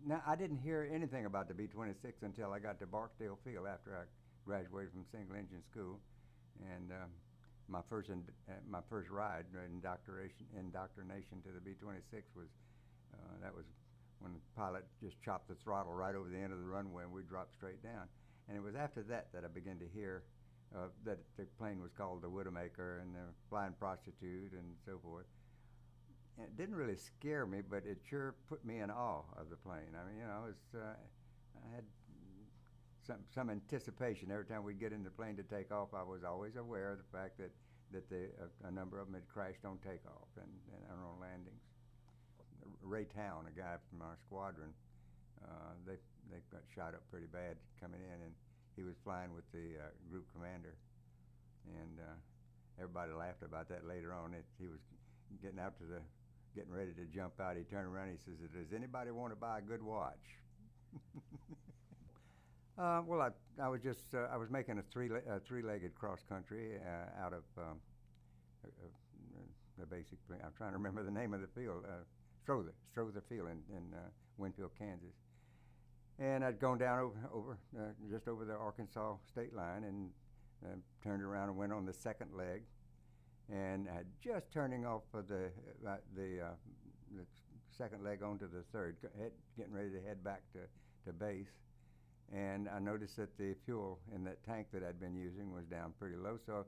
Now, I didn't hear anything about the B-26 until I got to Barksdale Field after I graduated from single engine school, and my first ride indoctrination to the B-26 was that was when the pilot just chopped the throttle right over the end of the runway and we dropped straight down. And it was after that that I began to hear that the plane was called the Widowmaker and the Flying Prostitute and so forth. And it didn't really scare me, but it sure put me in awe of the plane. I mean, I had some anticipation every time we'd get in the plane to take off. I was always aware of the fact that a number of them had crashed on takeoff and on landings. Ray Town, a guy from our squadron, they got shot up pretty bad coming in, and he was flying with the group commander, and everybody laughed about that later on. He was getting ready to jump out. He turned around and he says, "Does anybody want to buy a good watch?" Well, I was making a three-legged cross country out of the basic. I'm trying to remember the name of the field. Strother Field in Winfield, Kansas. And I'd gone down just over the Arkansas state line and turned around and went on the second leg. And just turning off of the second leg onto the third, getting ready to head back to base. And I noticed that the fuel in that tank that I'd been using was down pretty low, so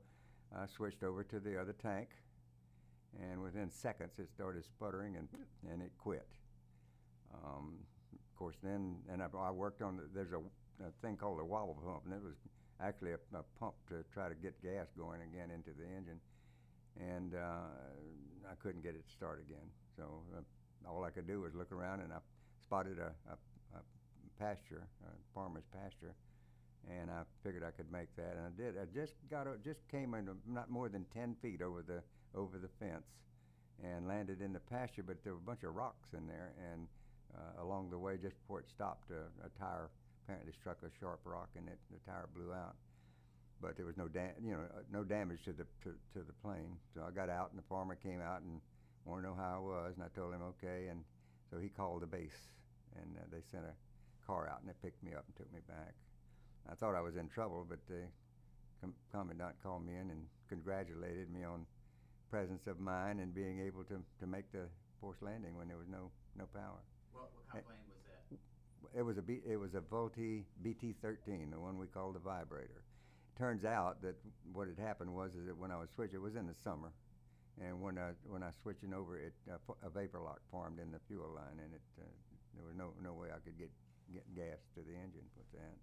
I switched over to the other tank. And within seconds, it started sputtering and it quit. Of course, then I worked on there's a thing called a wobble pump, and it was actually a pump to try to get gas going again into the engine, and I couldn't get it to start again. So all I could do was look around, and I spotted a pasture, a farmer's pasture, and I figured I could make that, and I did. I just came in not more than 10 feet over the fence and landed in the pasture, but there were a bunch of rocks in there, and along the way, just before it stopped, a tire apparently struck a sharp rock, and the tire blew out. But there was no damage to the plane. So I got out, and the farmer came out and wanted to know how I was, and I told him okay, and so he called the base, and they sent a car out, and they picked me up and took me back. I thought I was in trouble, but the commandant called me in and congratulated me on presence of mind and being able to make the forced landing when there was no power. What kind of plane was that? It was a Vultee BT-13, the one we call the vibrator. It turns out that what had happened was that when I was switching, it was in the summer, and when I was switching over, a vapor lock formed in the fuel line, and there was no way I could get gas to the engine with that.